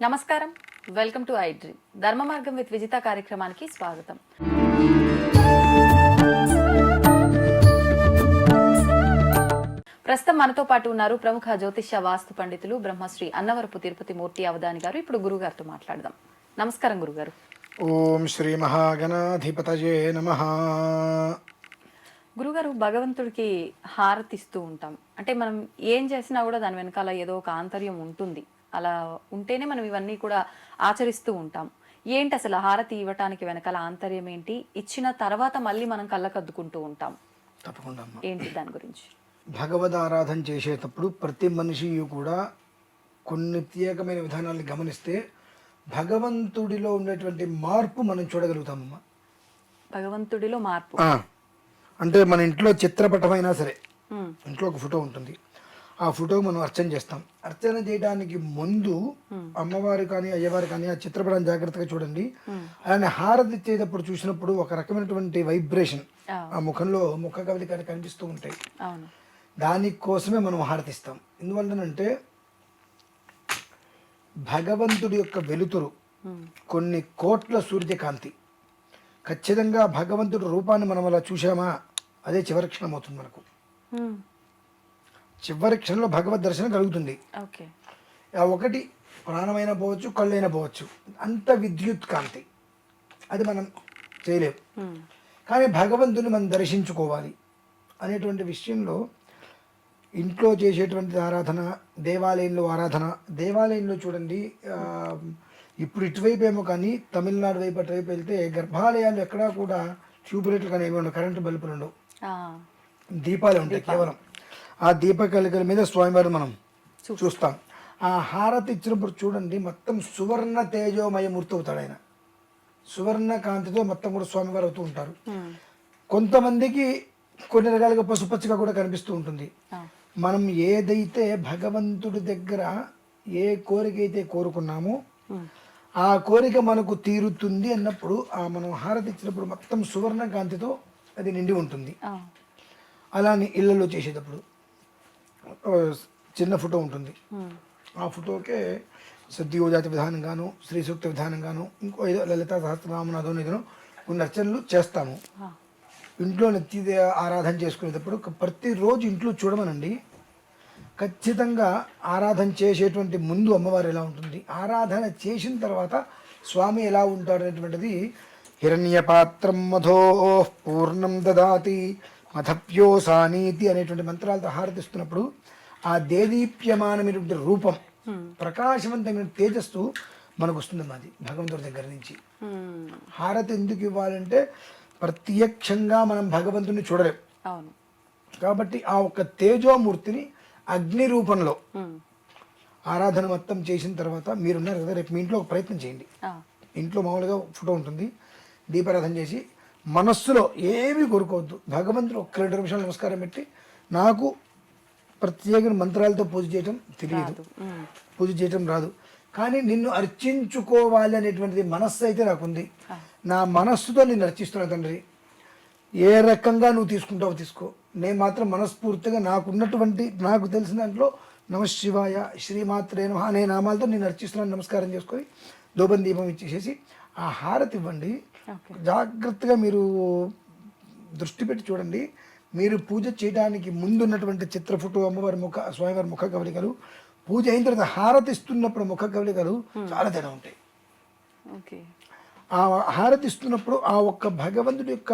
నమస్కారం, welcome to I dream. ధర్మ మార్గం విత్ విజిత కార్యక్రమానికి స్వాగతం. ప్రస్తుతం మనతో పాటు ఉన్నారు ప్రముఖ జ్యోతిష్య వాస్తు పండితులు బ్రహ్మశ్రీ అన్నవరపు తిరుపతి మూర్తి అవధాని గారు. ఇప్పుడు గురుగారితో మాట్లాడదాం. నమస్కారం గురుగారు. ఓం శ్రీ మహాగణాధిపతయే నమః. గురుగారు, భగవంతుడికి హారతిస్తూ ఉంటాం అంటే మనం ఏం చేసినా కూడా దాని వెనకాల ఏదో ఒక ఆంతర్యం ఉంటుంది. అలా ఉంటేనే మనం ఇవన్నీ కూడా ఆచరిస్తూ ఉంటాం. ఏంటి అసలు హారతి ఇవ్వటానికి వెనకాల ఆంతర్యం ఏంటి? ఇచ్చిన తర్వాత మళ్ళీ మనం కళ్ళకద్దుకుంటూ ఉంటాం. తప్పకుండా ఏంటి దాని గురించి? భగవద్ ఆరాధన చేసేటప్పుడు ప్రతి మనిషి కూడా కొన్ని ప్రత్యేకమైన విధానాలను గమనిస్తే భగవంతుడిలో ఉండేటువంటి మార్పు మనం చూడగలుగుతామమ్మా. భగవంతుడిలో మార్పు అంటే మన ఇంట్లో చిత్రపటమైనా సరే, ఇంట్లో ఒక ఫోటో ఉంటుంది, ఆ ఫోటోకి మనం అర్చన చేస్తాం. అర్చన చేయడానికి ముందు అమ్మవారు కానీ అయ్యవారు కానీ ఆ చిత్రపటాన్ని జాగ్రత్తగా చూడండి. అలానే హారతి ఇచ్చేటప్పుడు చూసినప్పుడు ఒక రకమైనటువంటి వైబ్రేషన్ ఆ ముఖంలో ముఖ కవలికలు కనిపిస్తూ ఉంటాయి. దానికోసమే మనం హారతిస్తాం. ఎందువల్లనంటే భగవంతుడి యొక్క వెలుతురు కొన్ని కోట్ల సూర్యకాంతి. ఖచ్చితంగా భగవంతుడి రూపాన్ని మనం అలా చూసామా, అదే చివరి క్షణం అవుతుంది. మనకు చివరి క్షణంలో భగవద్ దర్శనం కలుగుతుంది. ఒకటి ప్రాణమైనా పోవచ్చు, కళ్ళైనా పోవచ్చు, అంత విద్యుత్ కాంతి. అది మనం చేయలేము. కానీ భగవంతుని మనం దర్శించుకోవాలి అనేటువంటి విషయంలో ఇంట్లో చేసేటువంటి ఆరాధన, దేవాలయంలో ఆరాధన. దేవాలయంలో చూడండి, ఇప్పుడు ఇటువైపు ఏమో కానీ తమిళనాడు వైపు అటువైపు వెళ్తే గర్భాలయాలు ఎక్కడా కూడా ట్యూబ్ లైట్లు కానీ ఏమి ఉండవు, కరెంటు బల్బులు ఉండవు, దీపాలు ఉంటాయి కేవలం. ఆ దీపకలికల మీద స్వామివారు మనం చూస్తాం. ఆ హారతి ఇచ్చినప్పుడు చూడండి, మొత్తం సువర్ణ తేజోమయ మూర్తి అవుతాడు ఆయన. సువర్ణ కాంతితో మొత్తం కూడా స్వామివారు అవుతూ ఉంటారు. కొంతమందికి కొన్ని రకాలుగా పసుపచ్చగా కూడా కనిపిస్తూ ఉంటుంది. మనం ఏదైతే భగవంతుడి దగ్గర ఏ కోరిక అయితే కోరుకున్నామో ఆ కోరిక మనకు తీరుతుంది అన్నప్పుడు ఆ మనం హారతి ఇచ్చినప్పుడు మొత్తం సువర్ణ కాంతితో అది నిండి ఉంటుంది. అలానే ఇళ్లలో చేసేటప్పుడు చిన్న ఫోటో ఉంటుంది. ఆ ఫోటోకే సద్యోజాతి విధానంగాను, శ్రీ సూక్త విధానంగాను, ఇంకో ఏదో లలితా సహస్రనామనాథం ఏదో కొన్ని అర్చనలు చేస్తాము. ఇంట్లో నిత్య ఆరాధన చేసుకునేటప్పుడు ప్రతిరోజు ఇంట్లో చూడమనండి. ఖచ్చితంగా ఆరాధన చేసేటువంటి ముందు అమ్మవారు ఎలా ఉంటుంది, ఆరాధన చేసిన తర్వాత స్వామి ఎలా ఉంటాడు అనేటువంటిది. హిరణ్య పాత్రం మధో పూర్ణం దదాతి మధప్యోసానీతి అనేటువంటి మంత్రాలతో హారతిస్తున్నప్పుడు ఆ దేదీప్యమానమైనటువంటి రూపం, ప్రకాశవంతమైన తేజస్సు మనకు వస్తుంది. మాది భగవంతుడి దగ్గర నుంచి. హారతి ఎందుకు ఇవ్వాలంటే ప్రత్యక్షంగా మనం భగవంతుని చూడలేం కాబట్టి ఆ ఒక్క తేజోమూర్తిని అగ్ని రూపంలో ఆరాధన మొత్తం చేసిన తర్వాత, మీరున్నారు కదా, రేపు మీ ఇంట్లో ఒక ప్రయత్నం చేయండి. ఇంట్లో మామూలుగా ఫోటో ఉంటుంది, దీపారాధన చేసి మనస్సులో ఏమీ కోరుకోవద్దు. భగవంతుడు ఒక్క 2 నిమిషాలు నమస్కారం పెట్టి, నాకు ప్రత్యేక మంత్రాలతో పూజ చేయటం తెలియదు, పూజ చేయటం రాదు, కానీ నిన్ను అర్చించుకోవాలి అనేటువంటిది మనస్సు అయితే నాకుంది. నా మనస్సుతో నిన్ను అర్చిస్తున్నా తండ్రి. ఏ రకంగా నువ్వు తీసుకుంటావో తీసుకో, నేను మాత్రం మనస్ఫూర్తిగా నాకున్నటువంటి నాకు తెలిసిన దాంట్లో నమశివాయ, శ్రీమాత్రే నమః అనే నామాలతో నేను అర్చిస్తున్నాను. నమస్కారం చేసుకొని దూపం దీపం ఇచ్చేసేసి ఆ హారతి ఇవ్వండి. జాగ్రత్తగా మీరు దృష్టి పెట్టి చూడండి. మీరు పూజ చేయడానికి ముందున్నటువంటి చిత్ర ఫోటో, అమ్మవారి ముఖ, స్వామివారి ముఖ కవలికలు, పూజ అయిన తర్వాత హారతి ఇస్తున్నప్పుడు ముఖ కవలికలు చాలా తేడా ఉంటాయి. ఆ హారతి ఇస్తున్నప్పుడు ఆ ఒక్క భగవంతుడి యొక్క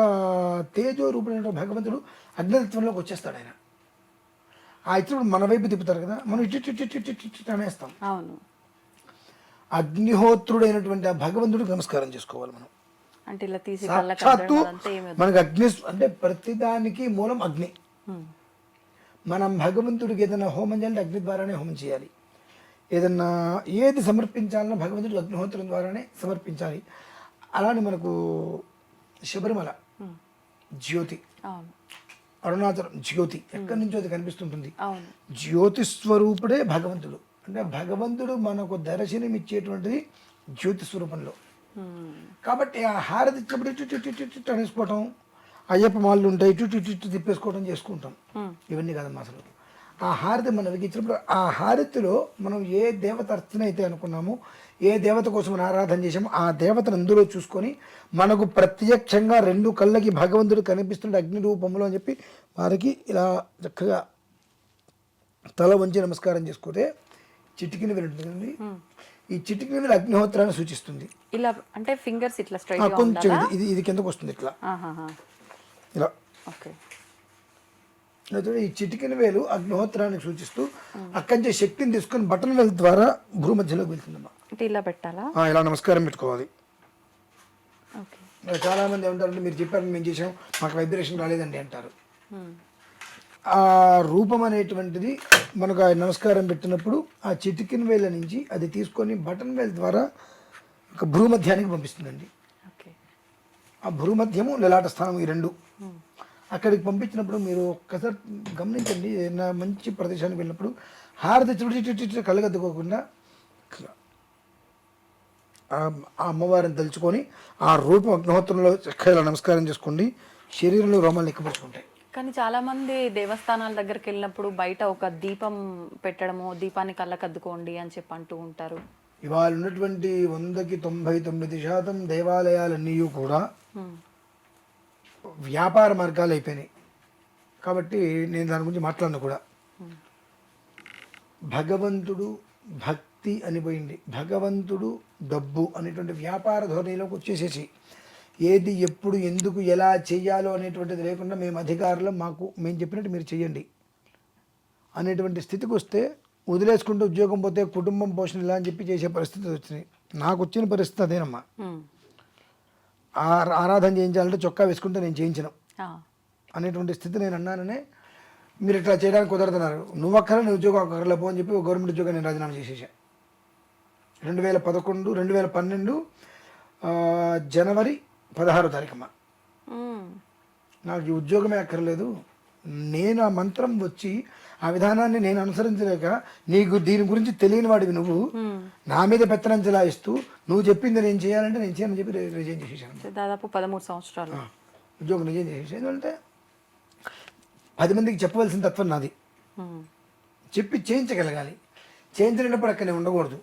తేజో రూపమైన భగవంతుడు అగ్నితత్వంలోకి వచ్చేస్తాడు. ఆయన ఆ ఇచ్చినప్పుడు మన వైపు తిప్పుతారు కదా, మనం ఇటు అనేస్తాం. అగ్నిహోత్రుడైనటువంటి ఆ భగవంతుడికి నమస్కారం చేసుకోవాలి మనం. సాక్షాత్తు మనకు అగ్ని అంటే ప్రతిదానికి మూలం అగ్ని. మనం భగవంతుడికి ఏదైనా హోమం చేయాలంటే అగ్ని ద్వారానే హోమం చేయాలి. ఏదన్నా ఏది సమర్పించాలన్నా భగవంతుడికి అగ్నిహోత్రం ద్వారానే సమర్పించాలి. అలానే మనకు శబరిమల జ్యోతి, అరుణాచలం జ్యోతి, ఎక్కడి నుంచో అది కనిపిస్తుంటుంది. జ్యోతి స్వరూపుడే భగవంతుడు. అంటే భగవంతుడు మనకు దర్శనం ఇచ్చేటువంటిది జ్యోతి స్వరూపంలో. కాబట్టి ఆ హారతి ఇచ్చినప్పుడు ఇటు అనేసుకోవటం, అయ్యప్ప మాలలు ఉంటాయి, ఇటు తిప్పేసుకోవడం చేసుకుంటాం. ఇవన్నీ కాదమ్మా అసలు. ఆ హారతి మనం వెలిగించినప్పుడు ఆ హారతిలో మనం ఏ దేవత అర్చన అయితే అనుకున్నామో, ఏ దేవత కోసం మనం ఆరాధన చేసామో ఆ దేవతను అందులో చూసుకొని మనకు ప్రత్యక్షంగా రెండు కళ్ళకి భగవంతుడు కనిపిస్తుండే అగ్ని రూపంలో అని చెప్పి వారికి ఇలా చక్కగా తల వంచి నమస్కారం చేసుకుంటే చిటికిన వేలు ఉంటుంది. ఈ చిటికిన వేలు అగ్నిహోత్రాన్ని సూచిస్తుంది. ఇలా అంటే ఫింగర్స్ ఇట్లా స్ట్రైట్ కొంచెం ఇది కిందకు వస్తుంది ఇట్లా ఇలా. ఓకే. ఈ చిటికిన వేలు అగ్నిహోత్రాన్ని సూచిస్తూ అక్కడి నుంచి శక్తిని తీసుకొని బటన్ వేలు ద్వారా భూమధ్యలోకి వెళ్తుందమ్మా. అంటే ఇలా పెట్టాలా? ఇలా నమస్కారం పెట్టుకోవాలి. ఓకే. చాలా మంది ఏమంటారంటే మీరు చెప్పారు మేము చేసాం మాకు వైబ్రేషన్ రాలేదండి అంటారు. ఆ రూపం అనేటువంటిది మనకు ఆ నమస్కారం పెట్టినప్పుడు ఆ చిటికిన వేల నుంచి అది తీసుకొని బటన్ వేల ద్వారా ఒక భూమధ్యానికి పంపిస్తుందండి. ఆ భూమధ్యము లలాట స్థానం ఈ రెండు అక్కడికి పంపించినప్పుడు మీరు ఒక్కసారి గమనించండి. ఏదైనా మంచి ప్రదేశానికి వెళ్ళినప్పుడు హారతి చుట్టి కళ్ళగద్దుకోకుండా ఆ అమ్మవారిని తలుచుకొని ఆ రూపం అగ్నిహోత్రంలో చక్కగా నమస్కారం చేసుకోండి. శరీరంలో రోమాలు ఎక్కపరుచుకుంటాయి. కానీ చాలా మంది దేవస్థానాల దగ్గరికి వెళ్ళినప్పుడు బయట ఒక దీపం పెట్టడము, దీపాన్ని కళ్ళకద్దుకోండి అని చెప్పి అంటూ ఉంటారు. ఇవాళ ఉన్నటువంటి 100కి 99% దేవాలయాలన్నీ కూడా వ్యాపార మార్గాలు అయిపోయినాయి. కాబట్టి నేను దాని గురించి మాట్లాడను కూడా. భగవంతుడు భక్తి అనిపోయింది, భగవంతుడు డబ్బు అనేటువంటి వ్యాపార ధోరణిలోకి వచ్చేసేసి ఏది ఎప్పుడు ఎందుకు ఎలా చేయాలో అనేటువంటిది లేకుండా మేము అధికారులు మేము చెప్పినట్టు మీరు చెయ్యండి అనేటువంటి స్థితికి వస్తే వదిలేసుకుంటూ ఉద్యోగం పోతే కుటుంబం పోషణ ఇలా అని చెప్పి చేసే పరిస్థితి వచ్చినాయి. నాకు వచ్చిన పరిస్థితి అదేనమ్మా. ఆరాధన చేయించాలంటే చొక్కా వేసుకుంటే నేను చేయించను అనేటువంటి స్థితి నేను అన్నాననే మీరు ఇట్లా చేయడానికి కుదరదన్నారు. నువ్వు నీ ఉద్యోగం అక్కర్లే పో అని చెప్పి గవర్నమెంట్ ఉద్యోగం నేను రాజీనామా చేసేసా. 2012 జనవరి 16వ తారీఖమ్మా. నాకు ఈ ఉద్యోగమే అక్కర్లేదు, నేను ఆ మంత్రం వచ్చి ఆ విధానాన్ని నేను అనుసరించలేక నీకు దీని గురించి తెలియని వాడివి నువ్వు నా మీద పెత్తనం చెలాయిస్తూ నువ్వు చెప్పింది నేను చేయాలంటే నేను చేయని చెప్పి రిజైన్ చేసేసాను. దాదాపు 13 సంవత్సరాలు ఉద్యోగం రిజైన్ చేసేసాను. ఎందుకంటే 10 మందికి చెప్పవలసిన తత్వం నాది. చెప్పి చేయించగలగాలి, చేయించలేనప్పుడు అక్కడ నేను ఉండకూడదు.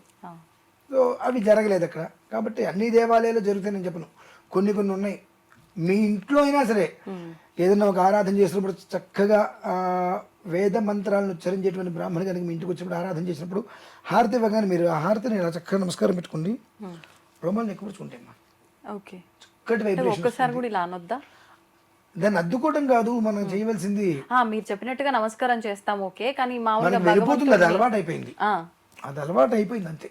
సో అవి జరగలేదు అక్కడ. కాబట్టి అన్ని దేవాలయాలు జరుగుతాయి నేను చెప్పను, కొన్ని ఉన్నాయి. మీ ఇంట్లో అయినా సరే ఏదైనా ఒక ఆరాధన చేసినప్పుడు చక్కగా వేద మంత్రాలను ఉచ్చరించేటువంటి బ్రాహ్మణి కనుక మీ ఇంటికి వచ్చినప్పుడు ఆరాధన చేసినప్పుడు హారతి ఇవ్వగానే మీరు ఆ హారతిని ఇలా చక్కగా నమస్కారం పెట్టుకోండి, రోమాలను ఎక్కుపరుచుకుంటాయి. ఓకే. చక్కటి వైబ్రేషన్. ఒక్కసారి కూడా ఇలా అనొద్దా? దాన్ని అద్దుకోవడం కాదు మనం చేయవలసింది. మీరు చెప్పినట్టుగా నమస్కారం చేస్తాం ఓకే, కానీ వెళ్ళిపోతుంది, అది అలవాటు అయిపోయింది. అది అలవాటు అయిపోయింది అంతే.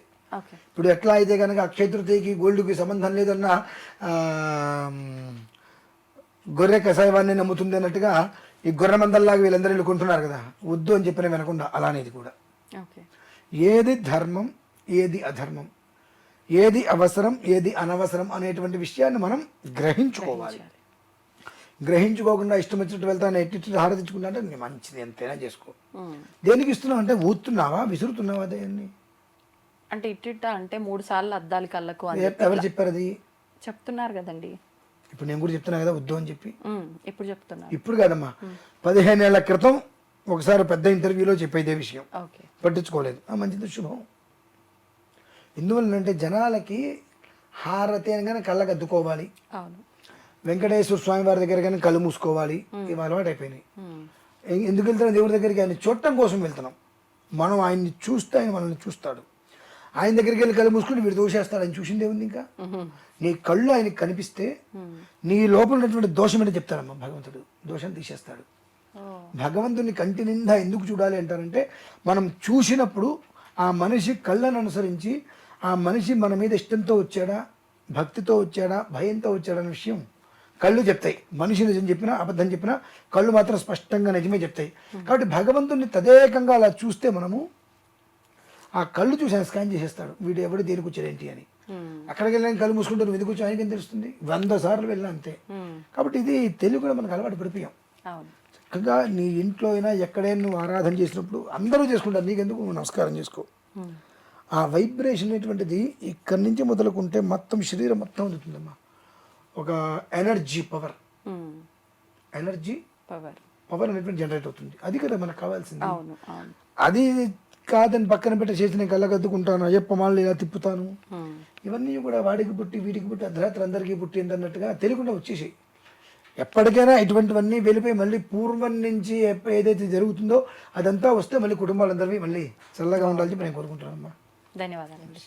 ఇప్పుడు ఎట్లా అయితే కనుక అక్షయ తృతీయకి గోల్డ్కి సంబంధం లేదన్న గొర్రె కషాయవాన్ని నమ్ముతుంది అన్నట్టుగా ఈ గొర్రె మందల్లాగా వీళ్ళందరూ వెళ్ళుకుంటున్నారు కదా, వద్దు అని చెప్పిన వినకుండా అలానేది కూడా. ఏది ధర్మం ఏది అధర్మం, ఏది అవసరం ఏది అనవసరం అనేటువంటి విషయాన్ని మనం గ్రహించుకోవాలి. గ్రహించుకోకుండా ఇష్టం వచ్చినట్టు వెళ్తాను ఎట్టి హారతించుకుంటా అంటే నేను మంచిది ఎంతైనా చేసుకో. దేనికి ఇస్తున్నావు అంటే ఊతున్నావా విసురుతున్నావా దేన్ని అంటే ఇట్టిట్ట అంటే 3 సార్లు అద్దాలి కళ్ళకు ఎవరు చెప్పారు? అది చెప్తున్నారు కదండి. ఇప్పుడు నేను కూడా చెప్తున్నా కదా వద్దు అని చెప్పి. ఇప్పుడు చెప్తున్నా, ఇప్పుడు కాదమ్మా, 15 ఏళ్ల క్రితం ఒకసారి పెద్ద ఇంటర్వ్యూలో చెప్పేదే విషయం, పట్టించుకోలేదు. మంచిది, శుభం. ఎందువల్లంటే జనాలకి హారతి అని కానీ కళ్ళకి అద్దుకోవాలి, వెంకటేశ్వర స్వామి వారి దగ్గర కానీ కళ్ళు మూసుకోవాలి, ఇవి అలవాటు అయిపోయినాయి. ఎందుకు వెళ్తున్నాం? దేవుడి దగ్గరికి ఆయన చూడటం కోసం వెళ్తున్నాం. మనం ఆయన్ని చూస్తే ఆయన మనల్ని చూస్తాడు. ఆయన దగ్గరికి వెళ్ళి కళ్ళు మూసుకుంటే వీడు దోషేస్తాడు. ఆయన చూసిందే ఉంది. ఇంకా నీ కళ్ళు ఆయనకి కనిపిస్తే నీ లోపల ఉన్నటువంటి దోషం ఏంటో చెప్తాడమ్మా భగవంతుడు, దోషం తీసేస్తాడు. భగవంతుని కంటి నిండా ఎందుకు చూడాలి అంటారంటే మనం చూసినప్పుడు ఆ మనిషి కళ్ళను అనుసరించి ఆ మనిషి మన మీద ఇష్టంతో వచ్చాడా, భక్తితో వచ్చాడా, భయంతో వచ్చాడా అనే విషయం కళ్ళు చెప్తాయి. మనిషి నిజం చెప్పినా అబద్ధం చెప్పినా కళ్ళు మాత్రం స్పష్టంగా నిజమే చెప్తాయి. కాబట్టి భగవంతుని తదేకంగా అలా చూస్తే మనము ఆ కళ్ళు చూసి ఆయన స్కాన్ చేసేస్తాడు, వీడు ఎవడు దేనికి వచ్చాడేంటి అని. అక్కడికి వెళ్ళిన కళ్ళు మూసుకుంటే నువ్వు ఎందుకు వచ్చి ఆయనకేం తెలుస్తుంది? 100 సార్లు వెళ్ళినా అంతే. కాబట్టి ఇది తెలుగు కూడా మనకు అలవాటు పడిపోయాం. చక్కగా నీ ఇంట్లో అయినా ఎక్కడైనా నువ్వు ఆరాధన చేసినప్పుడు అందరూ చేసుకుంటారు, నీకెందుకు నువ్వు నమస్కారం చేసుకో. ఆ వైబ్రేషన్ అనేటువంటిది ఇక్కడి నుంచి మొదలుకుంటే మొత్తం శరీరం మొత్తం అందుతుందమ్మా. ఒక ఎనర్జీ పవర్, ఎనర్జీ పవర్ అనేటువంటి జనరేట్ అవుతుంది. అది కదా మనకు కావాల్సింది. అది కాదని పక్కన పెట్టి చేసిన కళ్ళగద్దుకుంటాను, అయ్యప్ప మాలను ఇలా తిప్పుతాను, ఇవన్నీ కూడా వాడికి పుట్టి వీడికి పుట్టి అర్ధరాత్రి అందరికీ పుట్టింది అన్నట్టుగా తెలియకుండా వచ్చేసాయి. ఎప్పటికైనా ఇటువంటివన్నీ వెళ్ళిపోయి మళ్ళీ పూర్వం నుంచి ఏదైతే జరుగుతుందో అదంతా వస్తే మళ్ళీ కుటుంబాలందరివి మళ్ళీ చల్లగా ఉండాలని చెప్పి నేను కోరుకుంటాను అమ్మా. ధన్యవాదాలండి.